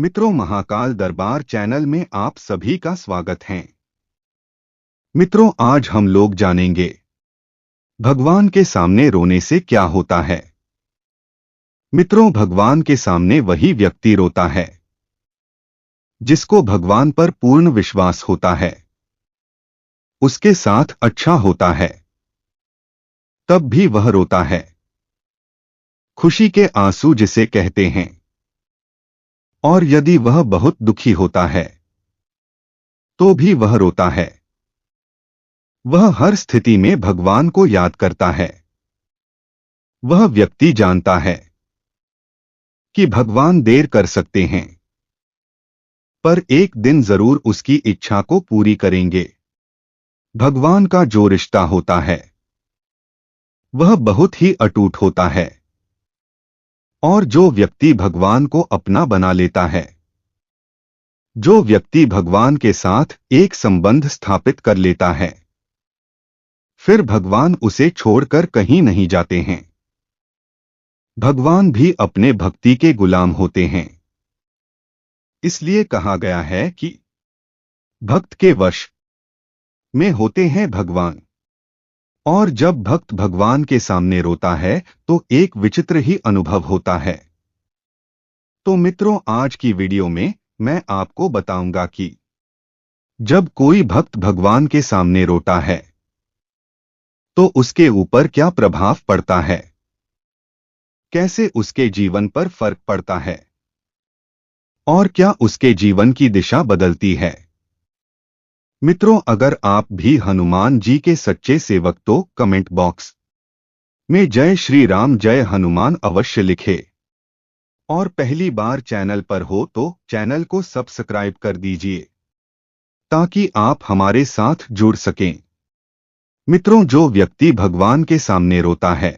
मित्रों, महाकाल दरबार चैनल में आप सभी का स्वागत है। मित्रों, आज हम लोग जानेंगे भगवान के सामने रोने से क्या होता है। मित्रों, भगवान के सामने वही व्यक्ति रोता है जिसको भगवान पर पूर्ण विश्वास होता है, उसके साथ अच्छा होता है, तब भी वह रोता है। खुशी के आंसू जिसे कहते हैं। और यदि वह बहुत दुखी होता है तो भी वह रोता है। वह हर स्थिति में भगवान को याद करता है। वह व्यक्ति जानता है कि भगवान देर कर सकते हैं, पर एक दिन जरूर उसकी इच्छा को पूरी करेंगे। भगवान का जो रिश्ता होता है वह बहुत ही अटूट होता है, और जो व्यक्ति भगवान को अपना बना लेता है, जो व्यक्ति भगवान के साथ एक संबंध स्थापित कर लेता है, फिर भगवान उसे छोड़कर कहीं नहीं जाते हैं। भगवान भी अपने भक्ति के गुलाम होते हैं। इसलिए कहा गया है कि भक्त के वश में होते हैं भगवान। और जब भक्त भगवान के सामने रोता है तो एक विचित्र ही अनुभव होता है। तो मित्रों, आज की वीडियो में मैं आपको बताऊंगा कि जब कोई भक्त भगवान के सामने रोता है तो उसके ऊपर क्या प्रभाव पड़ता है, कैसे उसके जीवन पर फर्क पड़ता है, और क्या उसके जीवन की दिशा बदलती है। मित्रों, अगर आप भी हनुमान जी के सच्चे सेवक तो कमेंट बॉक्स में जय श्री राम जय हनुमान अवश्य लिखे। और पहली बार चैनल पर हो तो चैनल को सब्सक्राइब कर दीजिए ताकि आप हमारे साथ जुड़ सकें। मित्रों, जो व्यक्ति भगवान के सामने रोता है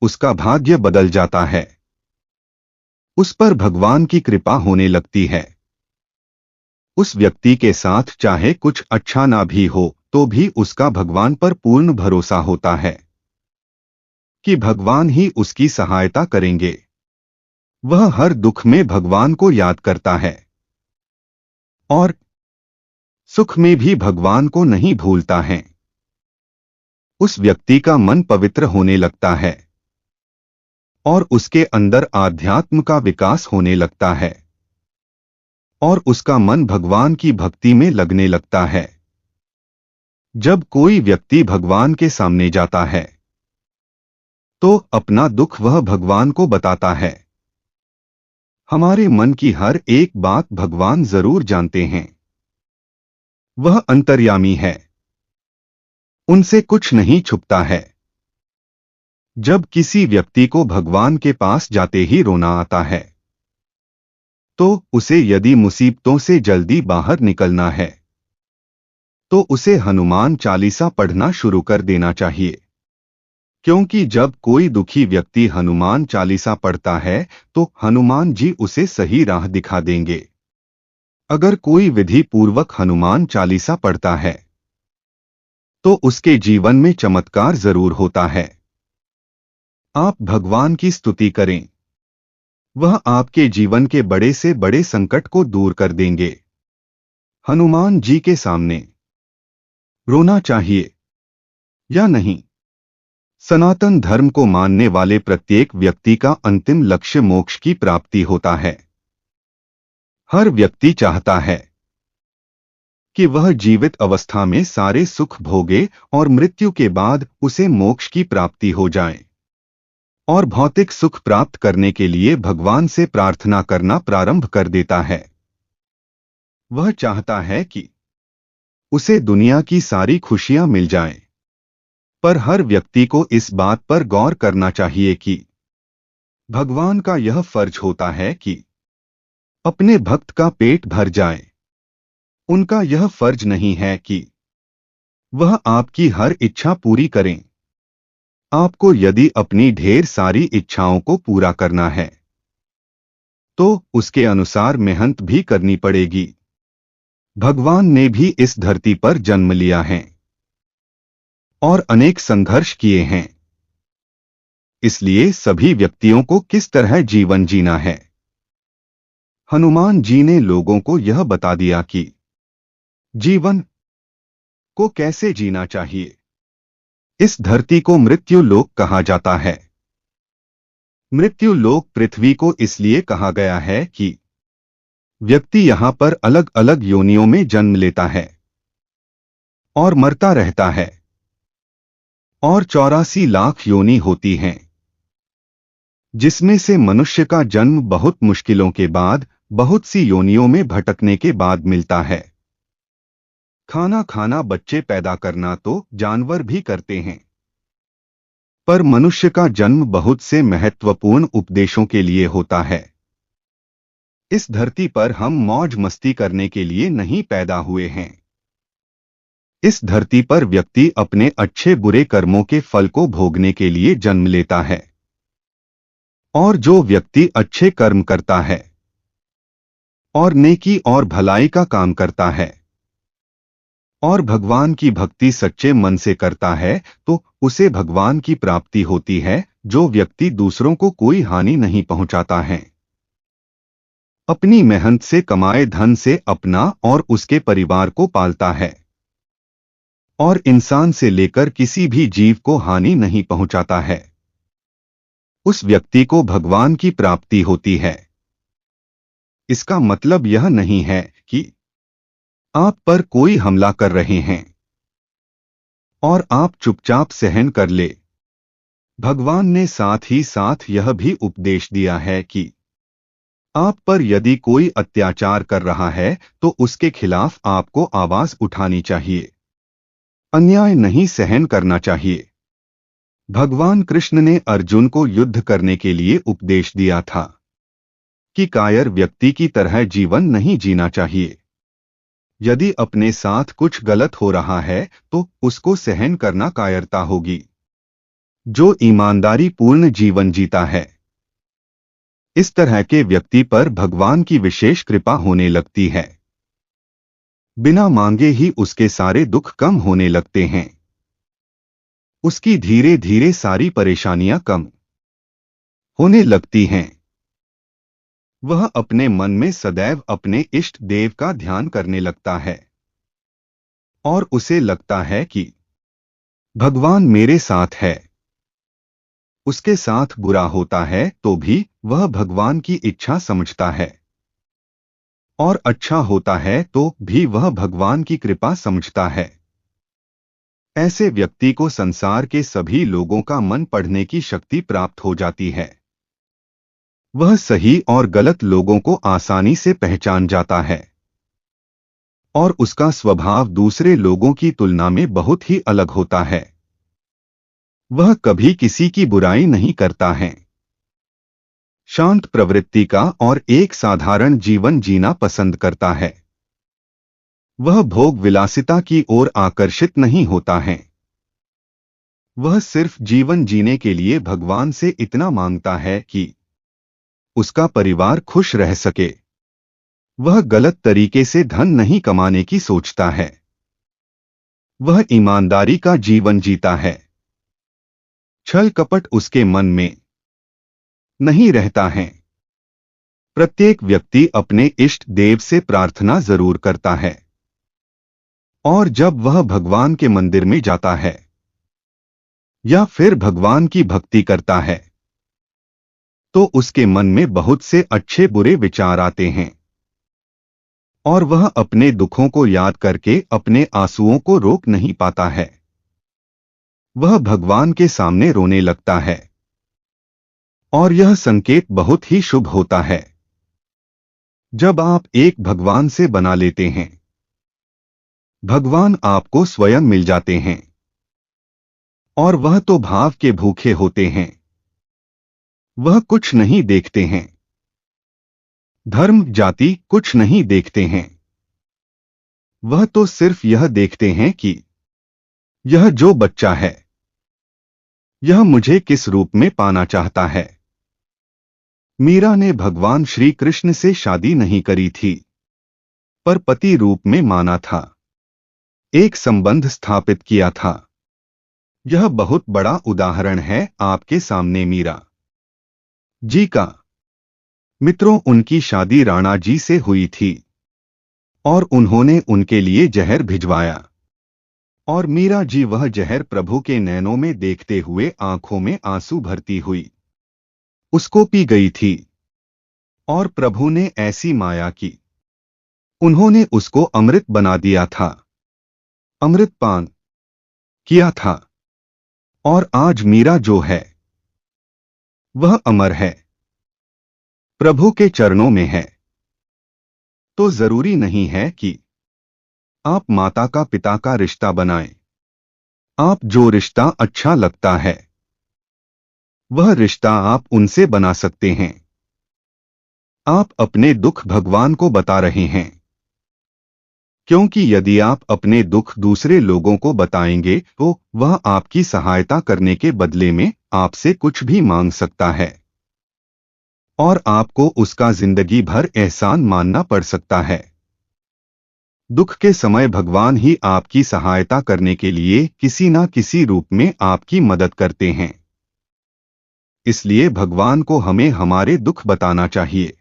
उसका भाग्य बदल जाता है। उस पर भगवान की कृपा होने लगती है। उस व्यक्ति के साथ चाहे कुछ अच्छा ना भी हो तो भी उसका भगवान पर पूर्ण भरोसा होता है कि भगवान ही उसकी सहायता करेंगे। वह हर दुख में भगवान को याद करता है और सुख में भी भगवान को नहीं भूलता है। उस व्यक्ति का मन पवित्र होने लगता है और उसके अंदर आध्यात्म का विकास होने लगता है और उसका मन भगवान की भक्ति में लगने लगता है। जब कोई व्यक्ति भगवान के सामने जाता है तो अपना दुख वह भगवान को बताता है। हमारे मन की हर एक बात भगवान जरूर जानते हैं। वह अंतर्यामी है, उनसे कुछ नहीं छुपता है। जब किसी व्यक्ति को भगवान के पास जाते ही रोना आता है तो उसे यदि मुसीबतों से जल्दी बाहर निकलना है तो उसे हनुमान चालीसा पढ़ना शुरू कर देना चाहिए। क्योंकि जब कोई दुखी व्यक्ति हनुमान चालीसा पढ़ता है तो हनुमान जी उसे सही राह दिखा देंगे। अगर कोई विधि पूर्वक हनुमान चालीसा पढ़ता है तो उसके जीवन में चमत्कार जरूर होता है। आप भगवान की स्तुति करें, वह आपके जीवन के बड़े से बड़े संकट को दूर कर देंगे। हनुमान जी के सामने रोना चाहिए या नहीं? सनातन धर्म को मानने वाले प्रत्येक व्यक्ति का अंतिम लक्ष्य मोक्ष की प्राप्ति होता है। हर व्यक्ति चाहता है कि वह जीवित अवस्था में सारे सुख भोगे और मृत्यु के बाद उसे मोक्ष की प्राप्ति हो जाए और भौतिक सुख प्राप्त करने के लिए भगवान से प्रार्थना करना प्रारंभ कर देता है। वह चाहता है कि उसे दुनिया की सारी खुशियां मिल जाएं। पर हर व्यक्ति को इस बात पर गौर करना चाहिए कि भगवान का यह फर्ज होता है कि अपने भक्त का पेट भर जाए। उनका यह फर्ज नहीं है कि वह आपकी हर इच्छा पूरी करें। आपको यदि अपनी ढेर सारी इच्छाओं को पूरा करना है तो उसके अनुसार मेहनत भी करनी पड़ेगी। भगवान ने भी इस धरती पर जन्म लिया है और अनेक संघर्ष किए हैं। इसलिए सभी व्यक्तियों को किस तरह जीवन जीना है हनुमान जी ने लोगों को यह बता दिया कि जीवन को कैसे जीना चाहिए। इस धरती को मृत्यु लोक कहा जाता है। मृत्यु लोक पृथ्वी को इसलिए कहा गया है कि व्यक्ति यहां पर अलग अलग योनियों में जन्म लेता है और मरता रहता है, और 84 लाख योनि होती हैं, जिसमें से मनुष्य का जन्म बहुत मुश्किलों के बाद, बहुत सी योनियों में भटकने के बाद मिलता है। खाना खाना, बच्चे पैदा करना तो जानवर भी करते हैं, पर मनुष्य का जन्म बहुत से महत्वपूर्ण उपदेशों के लिए होता है। इस धरती पर हम मौज मस्ती करने के लिए नहीं पैदा हुए हैं। इस धरती पर व्यक्ति अपने अच्छे बुरे कर्मों के फल को भोगने के लिए जन्म लेता है, और जो व्यक्ति अच्छे कर्म करता है और नेकी और भलाई का काम करता है और भगवान की भक्ति सच्चे मन से करता है, तो उसे भगवान की प्राप्ति होती है। जो व्यक्ति दूसरों को कोई हानि नहीं पहुंचाता है, अपनी मेहनत से कमाए धन से अपना और उसके परिवार को पालता है, और इंसान से लेकर किसी भी जीव को हानि नहीं पहुंचाता है, उस व्यक्ति को भगवान की प्राप्ति होती है। इसका मतलब यह नहीं है कि आप पर कोई हमला कर रहे हैं और आप चुपचाप सहन कर ले। भगवान ने साथ ही साथ यह भी उपदेश दिया है कि आप पर यदि कोई अत्याचार कर रहा है तो उसके खिलाफ आपको आवाज उठानी चाहिए, अन्याय नहीं सहन करना चाहिए। भगवान कृष्ण ने अर्जुन को युद्ध करने के लिए उपदेश दिया था कि कायर व्यक्ति की तरह जीवन नहीं जीना चाहिए। यदि अपने साथ कुछ गलत हो रहा है तो उसको सहन करना कायरता होगी। जो ईमानदारी पूर्ण जीवन जीता है, इस तरह के व्यक्ति पर भगवान की विशेष कृपा होने लगती है। बिना मांगे ही उसके सारे दुख कम होने लगते हैं। उसकी धीरे धीरे सारी परेशानियां कम होने लगती हैं। वह अपने मन में सदैव अपने इष्ट देव का ध्यान करने लगता है, और उसे लगता है कि भगवान मेरे साथ है। उसके साथ बुरा होता है तो भी वह भगवान की इच्छा समझता है, और अच्छा होता है तो भी वह भगवान की कृपा समझता है। ऐसे व्यक्ति को संसार के सभी लोगों का मन पढ़ने की शक्ति प्राप्त हो जाती है। वह सही और गलत लोगों को आसानी से पहचान जाता है, और उसका स्वभाव दूसरे लोगों की तुलना में बहुत ही अलग होता है। वह कभी किसी की बुराई नहीं करता है, शांत प्रवृत्ति का और एक साधारण जीवन जीना पसंद करता है। वह भोग विलासिता की ओर आकर्षित नहीं होता है। वह सिर्फ जीवन जीने के लिए भगवान से इतना मांगता है कि उसका परिवार खुश रह सके। वह गलत तरीके से धन नहीं कमाने की सोचता है। वह ईमानदारी का जीवन जीता है। छल कपट उसके मन में नहीं रहता है। प्रत्येक व्यक्ति अपने इष्ट देव से प्रार्थना जरूर करता है, और जब वह भगवान के मंदिर में जाता है या फिर भगवान की भक्ति करता है तो उसके मन में बहुत से अच्छे बुरे विचार आते हैं, और वह अपने दुखों को याद करके अपने आंसुओं को रोक नहीं पाता है। वह भगवान के सामने रोने लगता है, और यह संकेत बहुत ही शुभ होता है। जब आप एक भगवान से बना लेते हैं, भगवान आपको स्वयं मिल जाते हैं, और वह तो भाव के भूखे होते हैं। वह कुछ नहीं देखते हैं, धर्म जाति कुछ नहीं देखते हैं। वह तो सिर्फ यह देखते हैं कि यह जो बच्चा है, यह मुझे किस रूप में पाना चाहता है। मीरा ने भगवान श्री कृष्ण से शादी नहीं करी थी, पर पति रूप में माना था, एक संबंध स्थापित किया था। यह बहुत बड़ा उदाहरण है आपके सामने मीरा जी का। मित्रों, उनकी शादी राणा जी से हुई थी और उन्होंने उनके लिए जहर भिजवाया और मीरा जी वह जहर प्रभु के नैनों में देखते हुए आंखों में आंसू भरती हुई उसको पी गई थी और प्रभु ने ऐसी माया की, उन्होंने उसको अमृत बना दिया था, अमृत पान किया था। और आज मीरा जो है वह अमर है, प्रभु के चरणों में है। तो जरूरी नहीं है कि आप माता का पिता का रिश्ता बनाएं। आप जो रिश्ता अच्छा लगता है वह रिश्ता आप उनसे बना सकते हैं। आप अपने दुख भगवान को बता रहे हैं, क्योंकि यदि आप अपने दुख दूसरे लोगों को बताएंगे तो वह आपकी सहायता करने के बदले में आपसे कुछ भी मांग सकता है और आपको उसका जिंदगी भर एहसान मानना पड़ सकता है। दुख के समय भगवान ही आपकी सहायता करने के लिए किसी न किसी रूप में आपकी मदद करते हैं। इसलिए भगवान को हमें हमारे दुख बताना चाहिए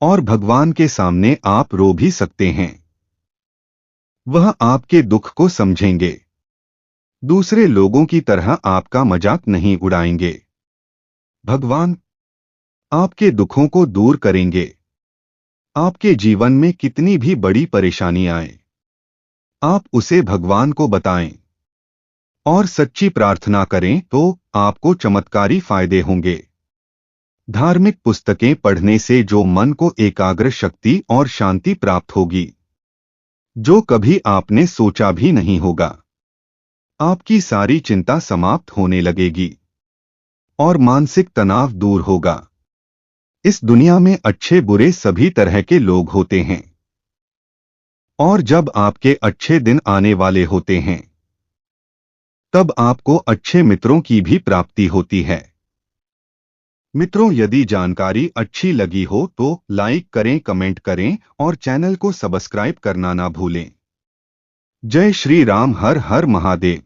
और भगवान के सामने आप रो भी सकते हैं, वह आपके दुख को समझेंगे, दूसरे लोगों की तरह आपका मजाक नहीं उड़ाएंगे। भगवान आपके दुखों को दूर करेंगे। आपके जीवन में कितनी भी बड़ी परेशानी आए, आप उसे भगवान को बताएं और सच्ची प्रार्थना करें तो आपको चमत्कारी फायदे होंगे। धार्मिक पुस्तकें पढ़ने से जो मन को एकाग्र शक्ति और शांति प्राप्त होगी, जो कभी आपने सोचा भी नहीं होगा। आपकी सारी चिंता समाप्त होने लगेगी और मानसिक तनाव दूर होगा। इस दुनिया में अच्छे बुरे सभी तरह के लोग होते हैं और जब आपके अच्छे दिन आने वाले होते हैं तब आपको अच्छे मित्रों की भी प्राप्ति होती है। मित्रों, यदि जानकारी अच्छी लगी हो तो लाइक करें, कमेंट करें और चैनल को सब्सक्राइब करना ना भूलें। जय श्री राम। हर हर महादेव।